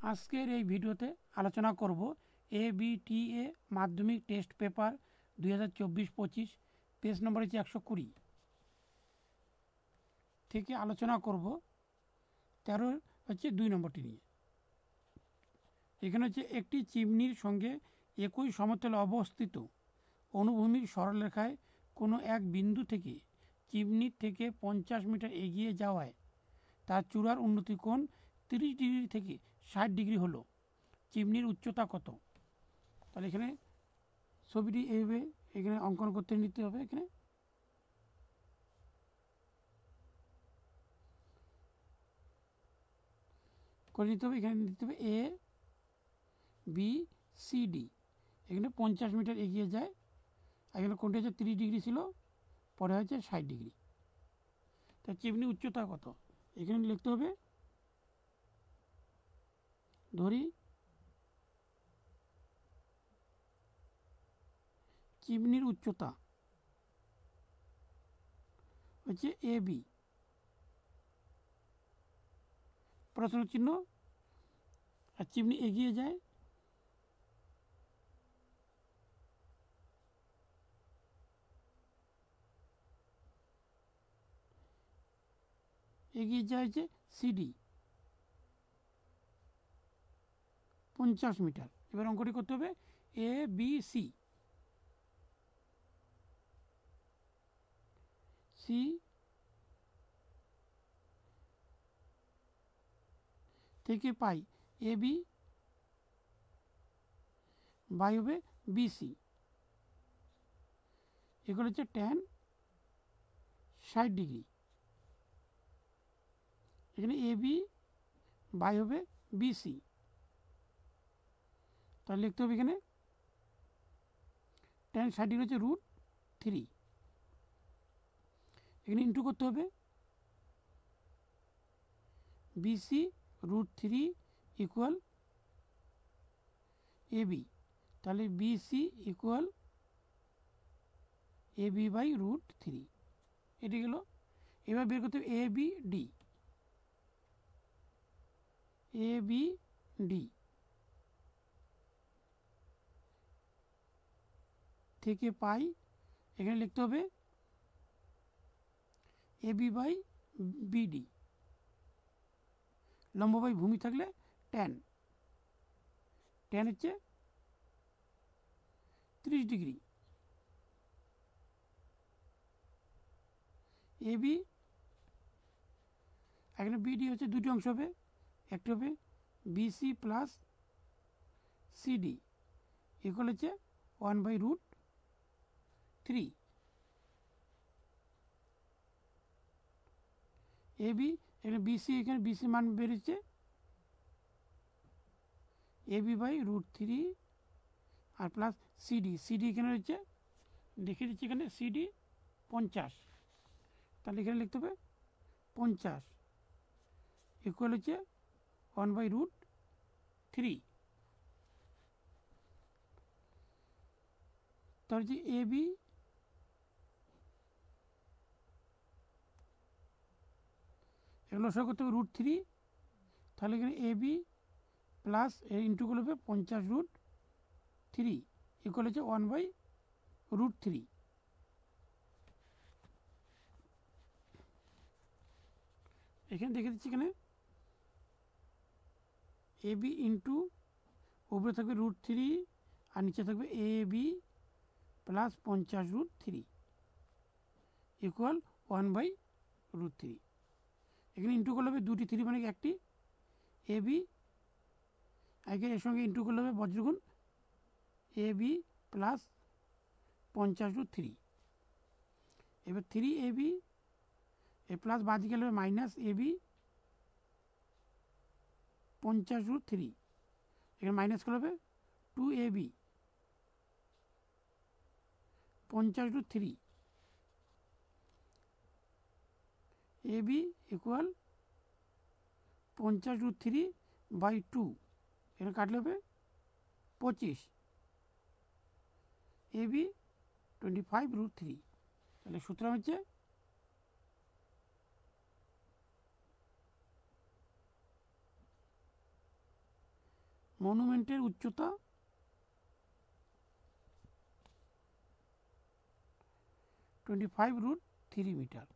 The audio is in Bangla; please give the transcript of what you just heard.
আজকের এই ভিডিওতে আলোচনা করব ABTA মাধ্যমিক টেস্ট পেপার 2024-25 পেজ নম্বর হচ্ছে 120 থেকে আলোচনা করব 13 হচ্ছে 2 নম্বরটি নিয়ে। এখানে হচ্ছে একটি চিমনির সঙ্গে একই সমতলে অবস্থিত অনুভূমিক সরলরেখায় কোনো এক বিন্দু থেকে চিমনির থেকে 50 মিটার এগিয়ে যাওয়ায় তার চূড়ার উন্নতি কোণ 30 ডিগ্রি থেকে 60 ডিগ্রি হলো। চিমনির উচ্চতা কত? তাহলে এখানে ছবিটি এইভাবে এখানে অঙ্কন করতে নিতে হবে। এখানে করে নিতে হবে। এখানে নিতে হবে A B C D। এখানে 50 মিটার এগিয়ে যায়। এখানে কোনটা হচ্ছে 30 ডিগ্রি ছিল, পরে হচ্ছে 60 ডিগ্রি। তা চিমনি উচ্চতা কত? এখানে লিখতে হবে, ধরি চিমনির উচ্চতা হচ্ছে AB, প্রশ্ন চিহ্ন, আর চিমনি এগিয়ে যায় হচ্ছে CD 50 মিটার। এবার অঙ্কটি করতে হবে ABC থেকে পাই AB বাই হবে BC, এগুলো হচ্ছে tan 60 ডিগ্রি। এখানে AB বাই হবে BC, তাহলে লিখতে হবে এখানে tan 60 ডিগ্রি হচ্ছে √3। এখানে ইন্টু করতে হবে BC √3 ইকুয়াল AB, তাহলে BC ইকুয়াল AB বাই √3। এটি গেল। এবার বের করতে হবে ABD থেকে পাই। এখানে লিখতে হবে AB বাই BD, লম্ব বাই ভূমি থাকলে tan হচ্ছে 30 ডিগ্রি। AB এখানে BD হচ্ছে দুটি অংশ হবে, একটা হবে BC প্লাস CD ইকুয়াল হচ্ছে 1/√3। AB এখানে BC মান বেরিয়েছে AB বাই √3 আর প্লাস CD এখানে হচ্ছে লিখে দিচ্ছি, এখানে CD 50, তাহলে এখানে লিখতে হবে 50 ইকুয়াল হচ্ছে 1/√3। তাহলে হচ্ছে AB এগুলো লসাগু করতে হবে √3, তাহলে এখানে AB প্লাস ইন্টু করলে হবে 50√3 ইকুয়াল হচ্ছে 1/√3। এখানে দেখে দিচ্ছি, এখানে AB ইন্টু উপরে থাকবে √3 আর নিচে থাকবে AB প্লাস 50√3 ইকুয়াল 1/√3। এখানে ইন্টু করলে হবে দুটি 3 মানে একটি AB, আগে এর সঙ্গে ইন্টু করলে হবে বজ্রগুণ AB প্লাস 50√3। এবার 3AB এ প্লাস বাদ গেলে হবে মাইনাস AB 50√3, এখানে মাইনাস করলে হবে 2AB 50√3। AB ইকুয়াল 50√3/2, এখানে কাটলে হবে 25, AB 25√3। তাহলে সূত্র হচ্ছে মনুমেন্টের উচ্চতা 25√3 মিটার।